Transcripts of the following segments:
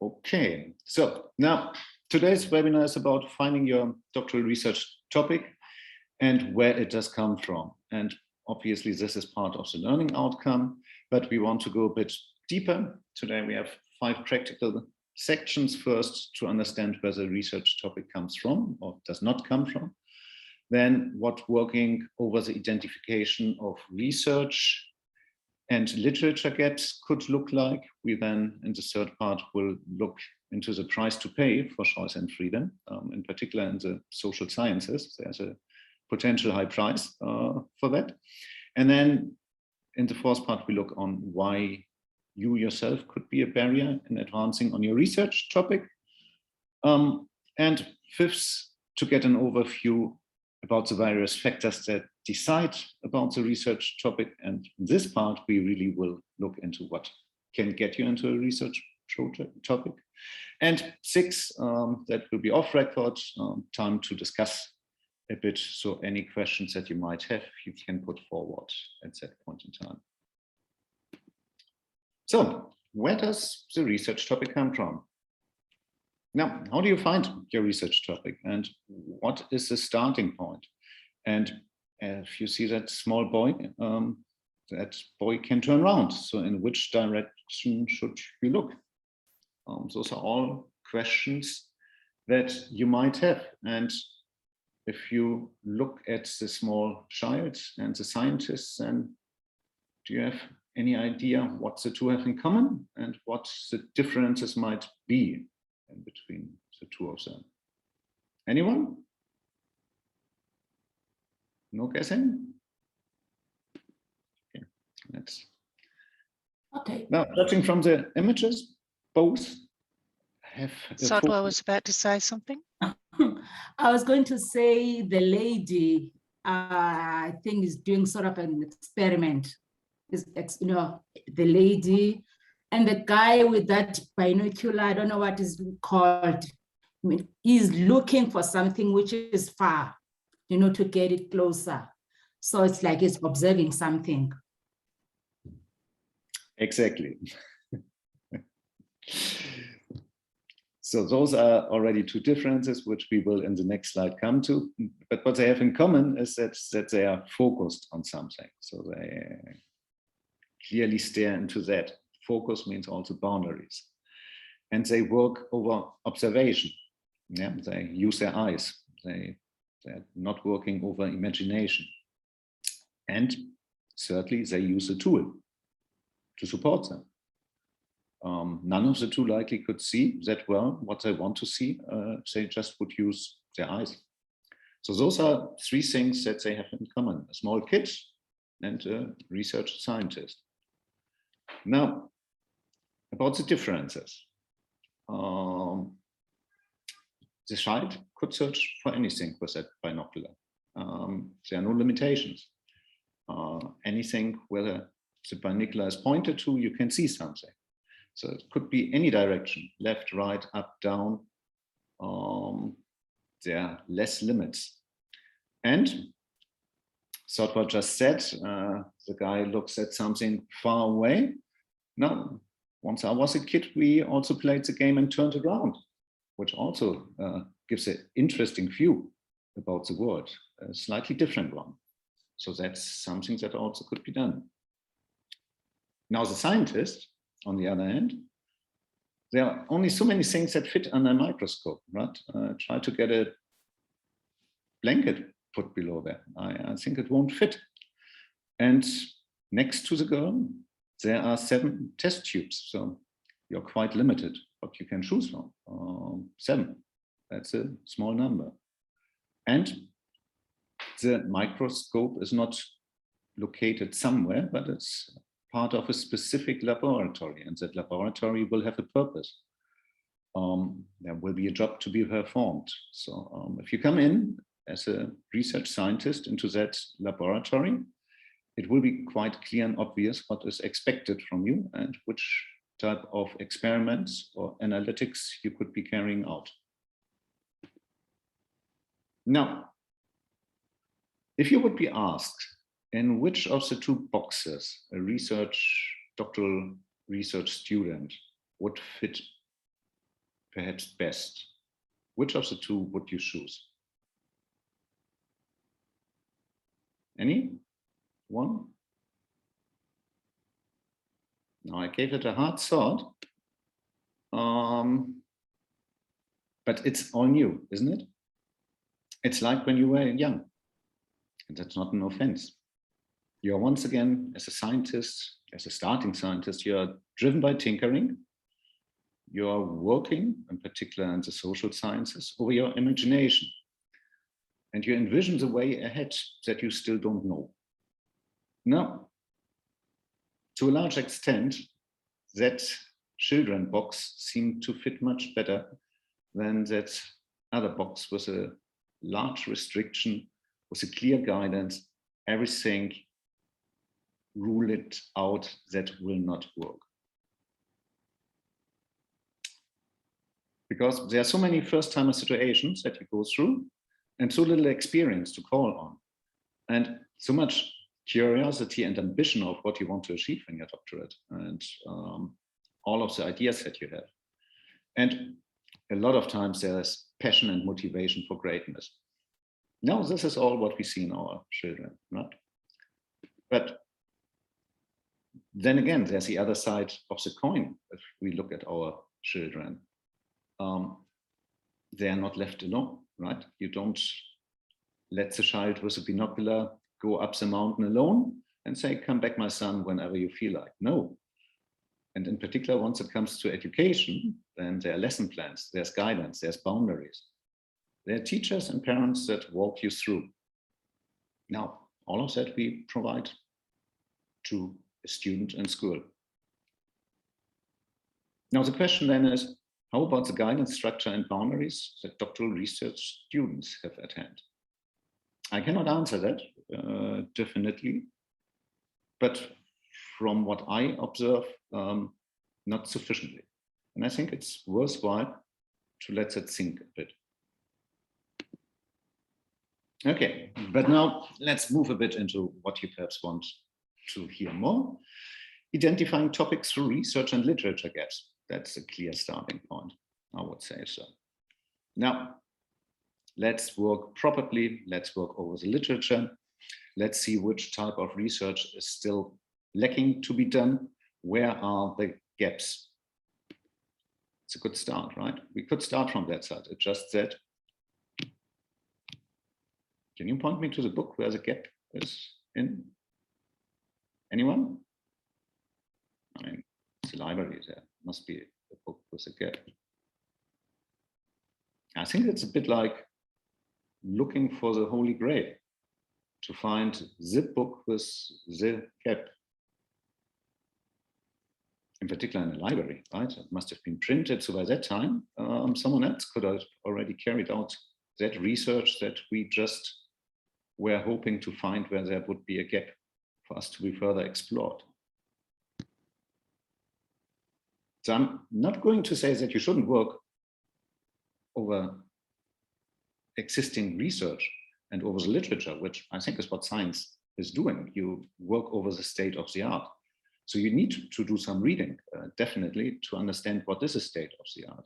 Okay, so now today's webinar is about finding your doctoral research topic and where it does come from. And obviously this is part of the learning outcome, but we want to go a bit deeper. Today we have 5 practical sections. First, to understand where the research topic comes from or does not come from. Then what working over the identification of research and literature gaps could look like. We then, in the third part, will look into the price to pay for choice and freedom, in particular in the social sciences. There's a potential high price for that. And then in the fourth part, we look on why you yourself could be a barrier in advancing on your research topic. And fifth, to get an overview about the various factors that decide about the research topic. And in this part, we really will look into what can get you into a research topic. And 6, that will be off record, time to discuss a bit. So any questions that you might have, you can put forward at that point in time. So where does the research topic come from? Now, how do you find your research topic and what is the starting point? And if you see that small boy, that boy can turn around. So in which direction should you look? Those are all questions that you might have. And if you look at the small child and the scientists, then do you have any idea what the two have in common and what the differences might be in between the two of them? Anyone? No guessing? Okay, let's. Okay. Now, judging from the images, both have. Sodwa was about to say something. I was going to say the lady, I think, is doing sort of an experiment. You know, the lady and the guy with that binocular, I don't know what is called, I mean, he's looking for something which is far, you know, to get it closer. So it's like he's observing something. Exactly. So those are already 2 differences, which we will in the next slide come to. But what they have in common is that they are focused on something. So they clearly stare into that. Focus means also boundaries. And they work over observation. Yeah, they use their eyes. They're not working over imagination. And thirdly, they use a tool to support them. None of the 2 likely could see that well what they want to see. They just would use their eyes. So those are 3 things that they have in common: a small kid and a research scientist. Now, about the differences. The child could search for anything with that binocular. There are no limitations. Anything whether the binocular is pointed to, you can see something. So it could be any direction, left, right, up, down. There are less limits. And Sodwa just said, the guy looks at something far away. Now, once I was a kid, we also played the game and turned around, which also gives an interesting view about the world, a slightly different one. So that's something that also could be done. Now, the scientist, on the other hand, there are only so many things that fit under a microscope, right? Try to get a blanket put below that. I think it won't fit. And next to the girl, there are 7 test tubes. So you're quite limited what you can choose from. 7, that's a small number. And the microscope is not located somewhere, but it's part of a specific laboratory, and that laboratory will have a purpose. There will be a job to be performed. So if you come in as a research scientist into that laboratory, it will be quite clear and obvious what is expected from you and which type of experiments or analytics you could be carrying out. Now, if you would be asked, in which of the 2 boxes a doctoral research student would fit perhaps best? Which of the two would you choose? Any? One? Now I gave it a hard thought. But it's all new, isn't it? It's like when you were young, and that's not an offense. You're once again, as a scientist, as a starting scientist, you're driven by tinkering. You're working, in particular in the social sciences, over your imagination. And you envision the way ahead that you still don't know. Now, to a large extent, that children box seemed to fit much better than that other box with a large restriction, with a clear guidance, everything, rule it out, that will not work. Because there are so many first-timer situations that you go through and so little experience to call on. And so much curiosity and ambition of what you want to achieve in your doctorate and all of the ideas that you have. And a lot of times there's passion and motivation for greatness. Now, this is all what we see in our children, right? But then again, there's the other side of the coin. If we look at our children, they are not left alone, right? You don't let the child with a binocular go up the mountain alone and say, come back, my son, whenever you feel like. No. And in particular, once it comes to education, then there are lesson plans, there's guidance, there's boundaries. There are teachers and parents that walk you through. Now, all of that we provide to a student in school. Now, the question then is, how about the guidance structure and boundaries that doctoral research students have at hand? I cannot answer that definitely, but from what I observe, not sufficiently. And I think it's worthwhile to let that sink a bit. Okay, but now let's move a bit into what you perhaps want to hear more. Identifying topics through research and literature gaps. That's a clear starting point, I would say so. Now, let's work properly. Let's work over the literature. Let's see which type of research is still lacking to be done. Where are the gaps? It's a good start, right? We could start from that side. It just said, can you point me to the book where the gap is in? Anyone? I mean, it's a library, there must be a book with a gap. I think it's a bit like looking for the Holy Grail, to find the book with the gap. In particular in a library, right? It must have been printed, so by that time, someone else could have already carried out that research that we just were hoping to find where there would be a gap for us to be further explored. So I'm not going to say that you shouldn't work over existing research and over the literature, which I think is what science is doing. You work over the state of the art. So you need to do some reading, definitely, to understand what is the state of the art.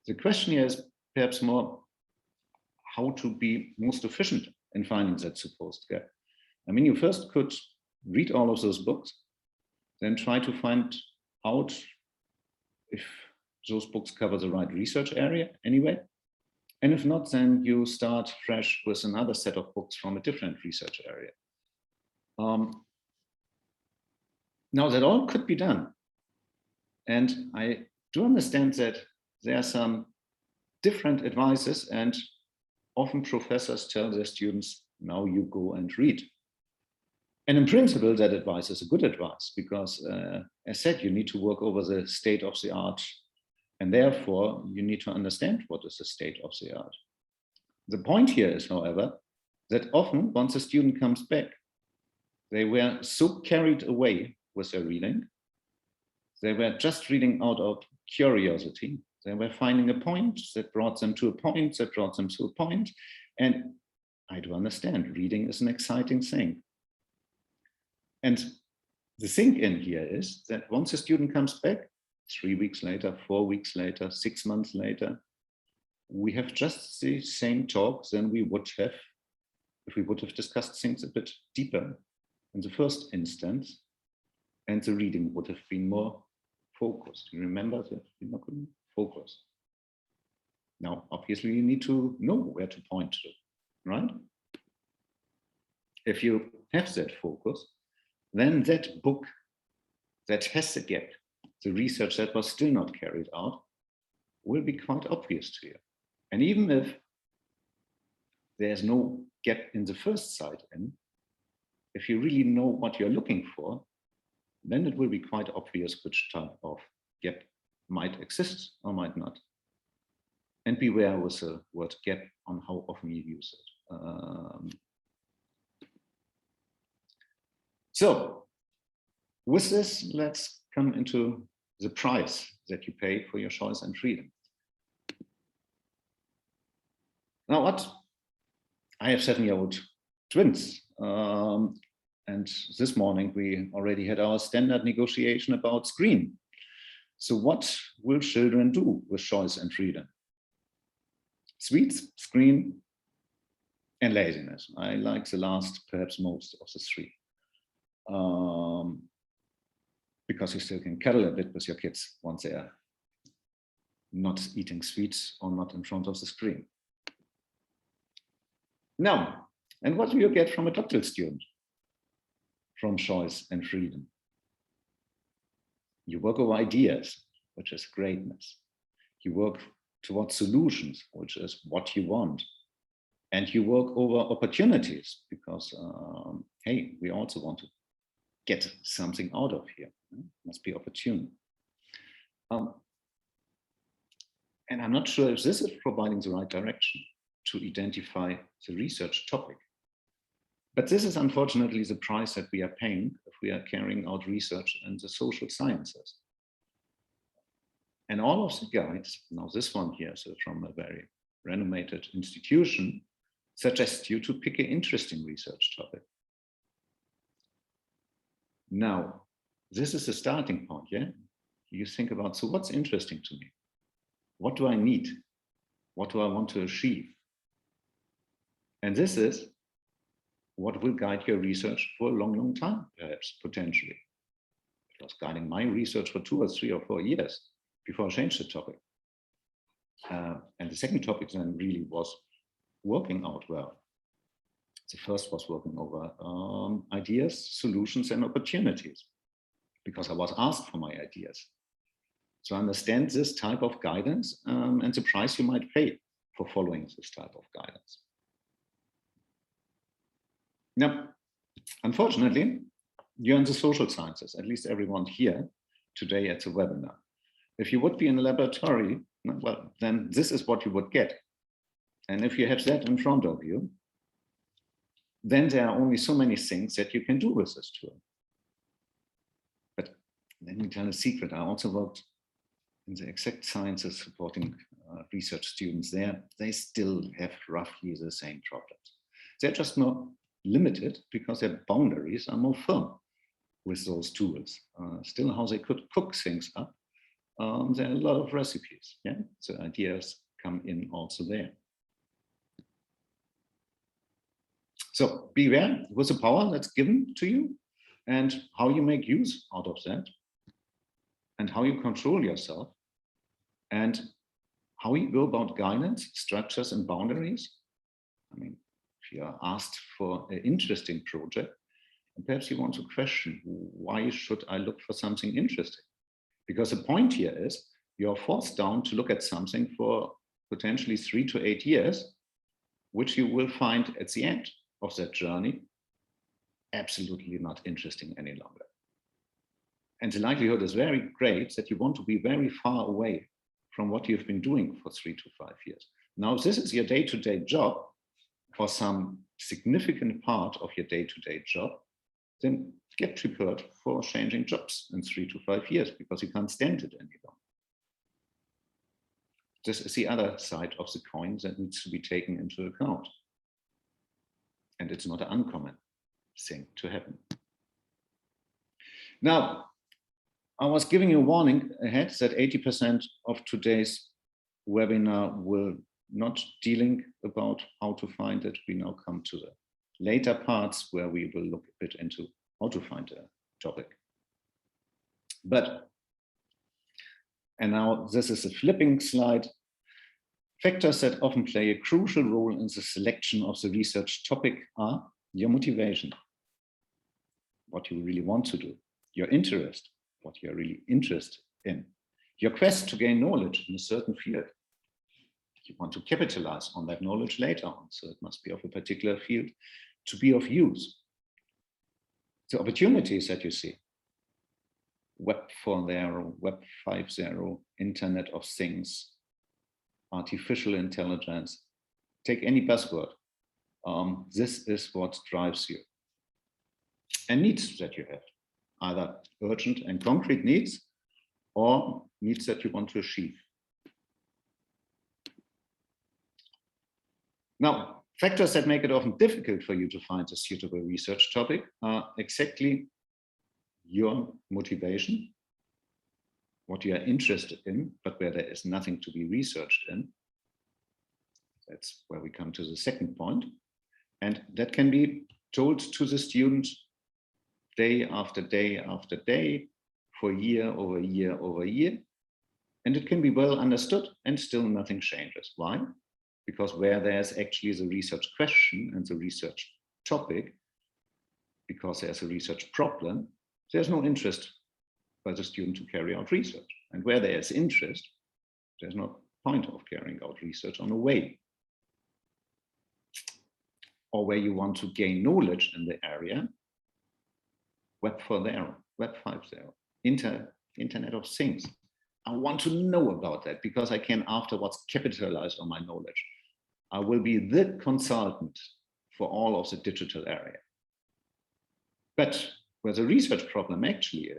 The question here is perhaps more how to be most efficient in finding that supposed gap. I mean, you first could read all of those books, then try to find out if those books cover the right research area anyway. And if not, then you start fresh with another set of books from a different research area. Now that all could be done. And I do understand that there are some different advices, and often professors tell their students, now you go and read. And in principle, that advice is a good advice because, as said, you need to work over the state of the art. And therefore, you need to understand what is the state of the art. The point here is, however, that often once a student comes back, they were so carried away with their reading. They were just reading out of curiosity. They were finding a point that brought them to a point, that brought them to a point. And I do understand, reading is an exciting thing. And the thing in here is that once a student comes back, 3 weeks later, 4 weeks later, 6 months later, we have just the same talk than we would have if we would have discussed things a bit deeper in the first instance, and the reading would have been more focused. You remember that we're not going to focus. Now, obviously, you need to know where to point to, right? If you have that focus, then that book that has the gap, the research that was still not carried out, will be quite obvious to you. And even if there's no gap in the first side in, if you really know what you're looking for, then it will be quite obvious which type of gap might exist or might not. And beware with the word gap on how often you use it. So with this, let's come into the price that you pay for your choice and freedom. Now what? I have 7-year-old twins. And this morning we already had our standard negotiation about screen. So what will children do with choice and freedom? Sweets, screen, and laziness. I like the last, perhaps most of the three. Because you still can cuddle a bit with your kids once they are not eating sweets or not in front of the screen. Now, and what do you get from a doctoral student? From choice and freedom. You work over ideas, which is greatness. You work towards solutions, which is what you want. And you work over opportunities because, hey, we also want to get something out of here. It must be opportune. And I'm not sure if this is providing the right direction to identify the research topic. But this is unfortunately the price that we are paying if we are carrying out research in the social sciences. And all of the guides, now this one here, so from a very renommed institution, suggest you to pick an interesting research topic. Now, this is the starting point, yeah? You think about, so what's interesting to me? What do I need? What do I want to achieve? And this is what will guide your research for a long, long time, perhaps, potentially. It was guiding my research for 2 or 3 or 4 years before I changed the topic. And the second topic then really was working out well. The first was working over ideas, solutions, and opportunities, because I was asked for my ideas. So I understand this type of guidance and the price you might pay for following this type of guidance. Now, unfortunately, you're in the social sciences, at least everyone here today at the webinar. If you would be in a laboratory, well, then this is what you would get. And if you have that in front of you, then there are only so many things that you can do with this tool. But let me tell a secret. I also worked in the exact sciences supporting research students there. They still have roughly the same problems. They're just more limited because their boundaries are more firm with those tools. Still, how they could cook things up. There are a lot of recipes. Yeah, so ideas come in also there. So beware with the power that's given to you and how you make use out of that and how you control yourself and how you go about guidance, structures, and boundaries. I mean, if you are asked for an interesting project, and perhaps you want to question, why should I look for something interesting? Because the point here is you're forced down to look at something for potentially 3 to 8 years, which you will find at the end of that journey absolutely not interesting any longer. And the likelihood is very great that you want to be very far away from what you've been doing for 3 to 5 years. Now, if this is your day-to-day job or some significant part of your day-to-day job, then get prepared for changing jobs in 3 to 5 years because you can't stand it any longer. This is the other side of the coin that needs to be taken into account. And it's not an uncommon thing to happen. Now, I was giving you a warning ahead that 80% of today's webinar will not dealing about how to find it. We now come to the later parts where we will look a bit into how to find a topic. But, and now this is a flipping slide. Factors that often play a crucial role in the selection of the research topic are your motivation, what you really want to do, your interest, what you're really interested in, your quest to gain knowledge in a certain field. You want to capitalize on that knowledge later on, so it must be of a particular field to be of use. The opportunities that you see, Web 4.0, Web 5.0, Internet of Things, artificial intelligence, take any buzzword. This is what drives you. And needs that you have, either urgent and concrete needs or needs that you want to achieve. Now, factors that make it often difficult for you to find a suitable research topic are exactly your motivation, what you are interested in, but where there is nothing to be researched in. That's where we come to the second point. And that can be told to the student day after day after day, for year over year over year. And it can be well understood and still nothing changes. Why? Because where there's actually the research question and the research topic, because there's a research problem, there's no interest by the student to carry out research. And where there is interest, there's no point of carrying out research on a way. Or where you want to gain knowledge in the area, Web 4.0, Web 5.0, Internet of Things. I want to know about that because I can afterwards capitalize on my knowledge. I will be the consultant for all of the digital area. But where the research problem actually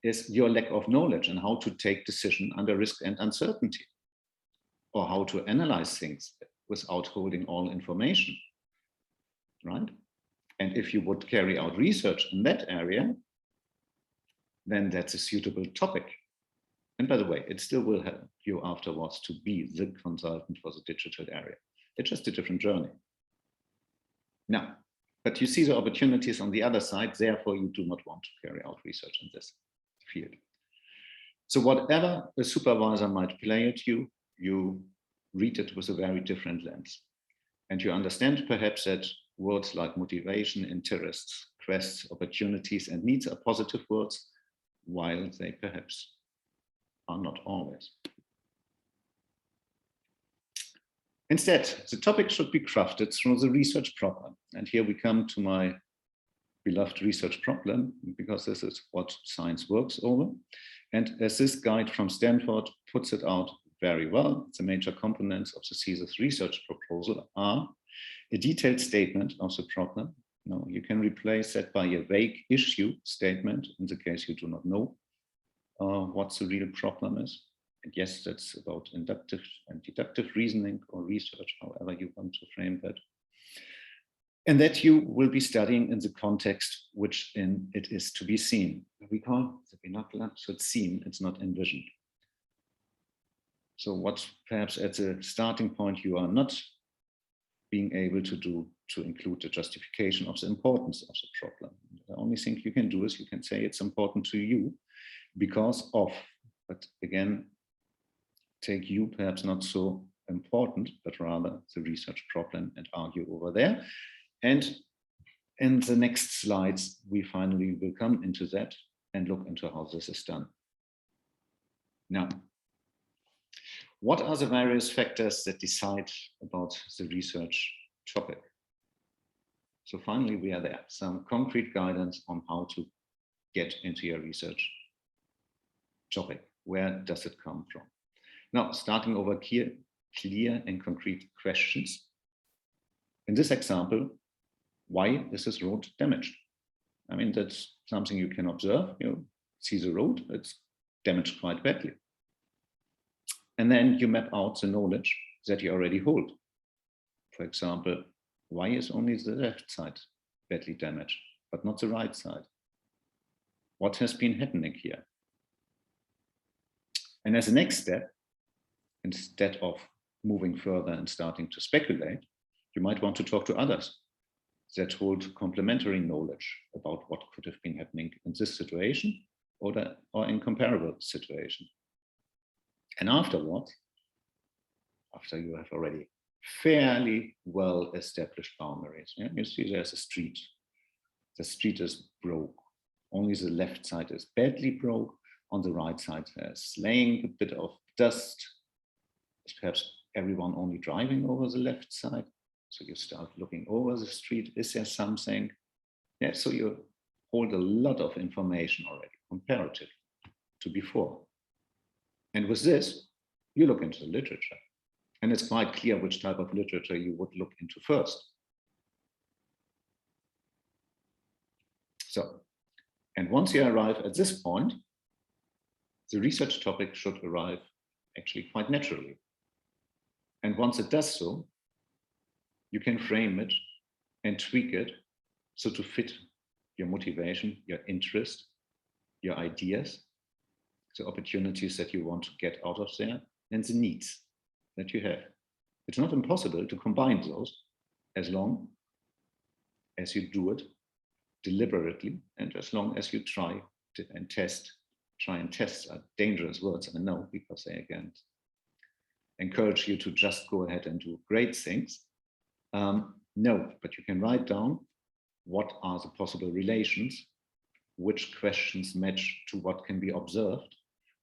is your lack of knowledge and how to take decision under risk and uncertainty, or how to analyze things without holding all information, right? And if you would carry out research in that area, then that's a suitable topic. And by the way, it still will help you afterwards to be the consultant for the digital area. It's just a different journey. Now, but you see the opportunities on the other side, therefore you do not want to carry out research in this field. So whatever a supervisor might play at you, you read it with a very different lens. And you understand perhaps that words like motivation, interests, quests, opportunities, and needs are positive words, while they perhaps are not always. Instead, the topic should be crafted through the research problem. And here we come to my beloved research problem, because this is what science works over. And as this guide from Stanford puts it out very well, the major components of the thesis research proposal are a detailed statement of the problem. Now, you can replace that by a vague issue statement in the case you do not know what the real problem is. And yes, that's about inductive and deductive reasoning or research, however you want to frame that. And that you will be studying in the context which in it is to be seen. We call the binocular, so it's seen, it's not envisioned. So what perhaps at the starting point you are not being able to do to include the justification of the importance of the problem. The only thing you can do is you can say it's important to you because of, but again, take you perhaps not so important, but rather the research problem and argue over there. And in the next slides, we finally will come into that and look into how this is done. Now, what are the various factors that decide about the research topic? So finally, we are there, some concrete guidance on how to get into your research topic. Where does it come from? Now, starting over clear and concrete questions. In this example, why is this road damaged? I mean, that's something you can observe. You see the road, it's damaged quite badly. And then you map out the knowledge that you already hold. For example, why is only the left side badly damaged, but not the right side? what has been happening here. And as a next step, instead of moving further and starting to speculate, you might want to talk to others that hold complementary knowledge about what could have been happening in this situation or in comparable situation. And afterwards, after you have already fairly well established boundaries, yeah, you see there's a street. The street is broke. Only the left side is badly broke. On the right side, there's laying a bit of dust. It's perhaps everyone only driving over the left side. So you start looking over the street. Is there something? Yeah, so you hold a lot of information already, comparatively to before. And with this, you look into the literature. And it's quite clear which type of literature you would look into first. So, and once you arrive at this point, the research topic should arrive actually quite naturally. And once it does so, you can frame it and tweak it so to fit your motivation, your interest, your ideas, the opportunities that you want to get out of there, and the needs that you have. It's not impossible to combine those as long as you do it deliberately and as long as you try and test. Try and test are dangerous words, I know, because they again encourage you to just go ahead and do great things. No, but you can write down what are the possible relations, which questions match to what can be observed.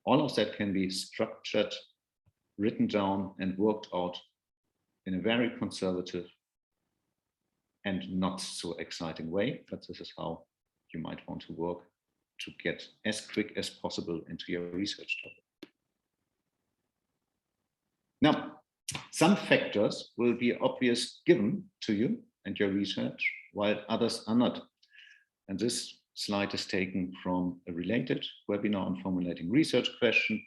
All of that can be structured, written down, and worked out in a very conservative and not so exciting way, but this is how you might want to work to get as quick as possible into your research topic. Now, some factors will be obvious given to you and your research, while others are not. And this slide is taken from a related webinar on formulating research question.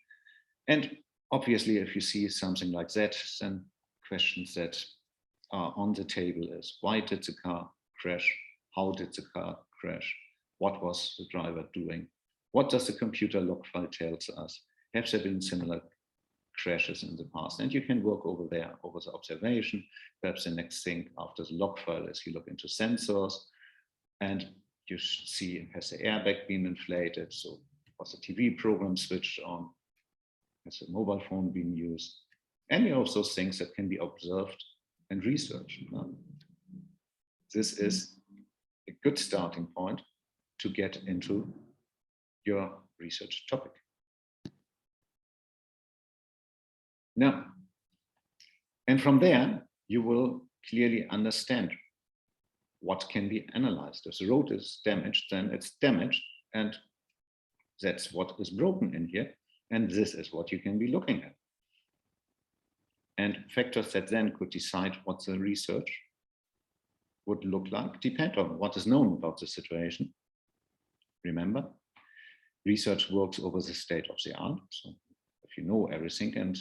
And obviously, if you see something like that, then questions that are on the table is, why did the car crash? How did the car crash? What was the driver doing? What does the computer log file tells us? Have there been similar crashes in the past? And you can work over there, over the observation. Perhaps the next thing after the log file is you look into sensors and you see, has the airbag been inflated? So was the TV program switched on? Has the mobile phone been used? Any of those things that can be observed and researched. This is a good starting point to get into your research topic. Now, and from there, you will clearly understand what can be analyzed. If the road is damaged, then it's damaged, and that's what is broken in here, and this is what you can be looking at. And factors that then could decide what the research would look like depend on what is known about the situation. Remember, research works over the state of the art. So if you know everything and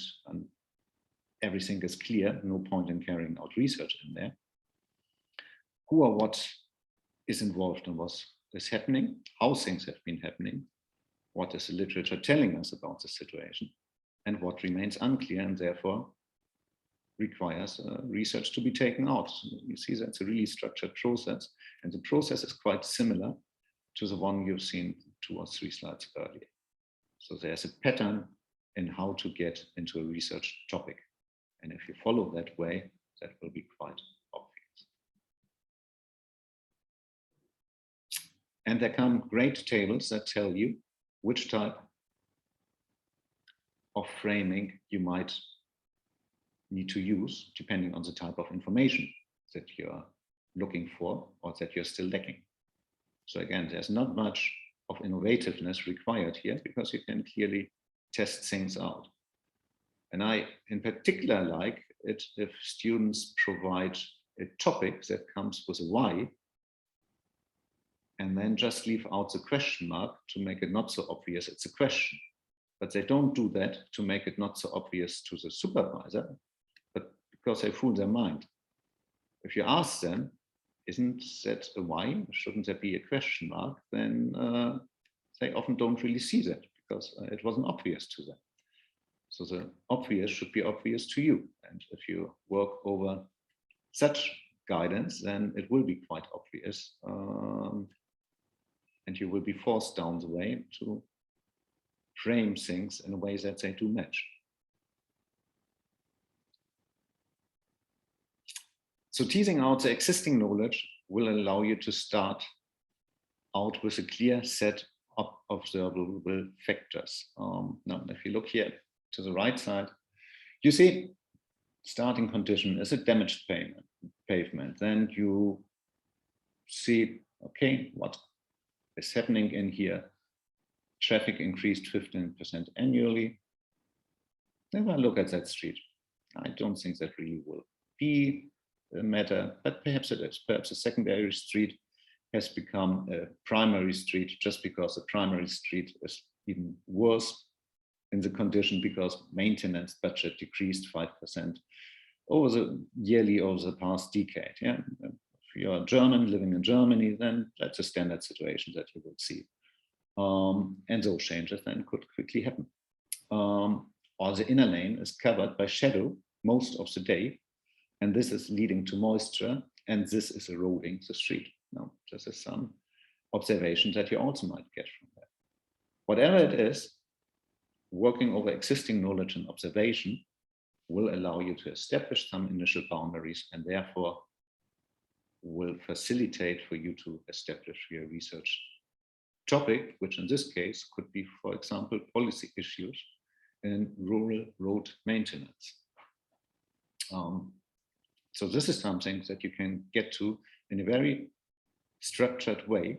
everything is clear, no point in carrying out research in there. Who or what is involved in what is happening, how things have been happening, what is the literature telling us about the situation, and what remains unclear and therefore requires research to be taken out. You see that's a really structured process, and the process is quite similar to the one you've seen 2 or 3 slides earlier. So there's a pattern in how to get into a research topic. And if you follow that way, that will be quite obvious. And there come great tables that tell you which type of framing you might need to use depending on the type of information that you're looking for or that you're still lacking. So again, there's not much of innovativeness required here because you can clearly test things out. And I, in particular, like it if students provide a topic that comes with a why, and then just leave out the question mark to make it not so obvious it's a question. But they don't do that to make it not so obvious to the supervisor, but because they fool their mind. If you ask them, isn't that a why? Shouldn't there be a question mark? Then they often don't really see that because it wasn't obvious to them. So the obvious should be obvious to you. And if you work over such guidance, then it will be quite obvious. And you will be forced down the way to frame things in a way that they do match. So teasing out the existing knowledge will allow you to start out with a clear set of observable factors. Now, if you look here to the right side, you see starting condition is a damaged pavement. Then you see, okay, what is happening in here? Traffic increased 15% annually. If I look at that street, I don't think that really will be a matter, but perhaps it is. Perhaps a secondary street has become a primary street just because the primary street is even worse in the condition because maintenance budget decreased 5% over the past decade. Yeah, if you're a German living in Germany, then that's a standard situation that you will see. And those changes then could quickly happen. Or the inner lane is covered by shadow most of the day, and this is leading to moisture, and this is eroding the street. Now, this is some observation that you also might get from that. Whatever it is, working over existing knowledge and observation will allow you to establish some initial boundaries and therefore will facilitate for you to establish your research topic, which in this case could be, for example, policy issues in rural road maintenance. So this is something that you can get to in a very structured way,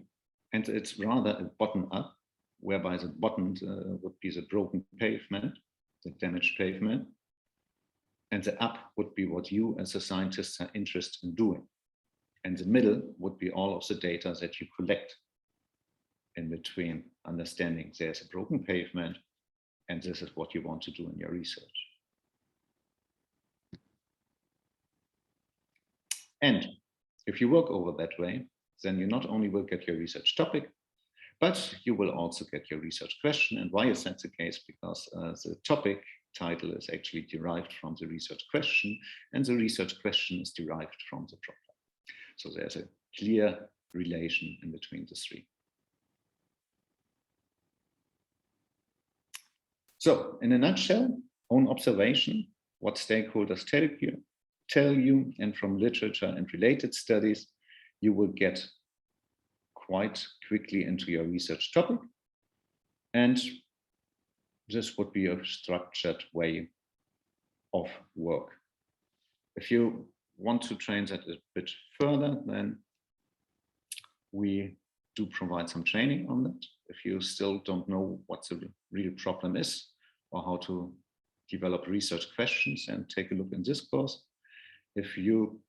and it's rather a bottom up, whereby the bottom would be the broken pavement, the damaged pavement, and the up would be what you as a scientist are interested in doing. And the middle would be all of the data that you collect in between, understanding there's a broken pavement and this is what you want to do in your research. And if you work over that way, then you not only will get your research topic, but you will also get your research question. And why is that the case? Because the topic title is actually derived from the research question, and the research question is derived from the problem. So there's a clear relation in between the three. So in a nutshell, own observation, what stakeholders tell you, and from literature and related studies, you will get quite quickly into your research topic. And this would be a structured way of work. If you want to train that a bit further, then we do provide some training on that. If you still don't know what the real problem is or how to develop research questions, and take a look in this course. If you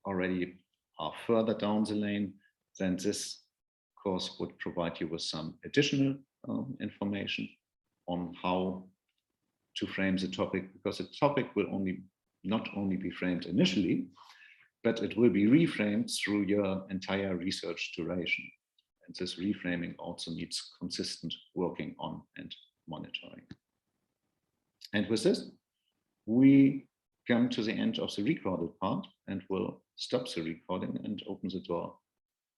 already are further down the lane, then this course would provide you with some additional information on how to frame the topic, because the topic will not only be framed initially, but it will be reframed through your entire research duration. And this reframing also needs consistent working on and monitoring. And with this, we come to the end of the recorded part and will stop the recording and open the door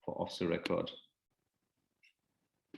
for off-the-record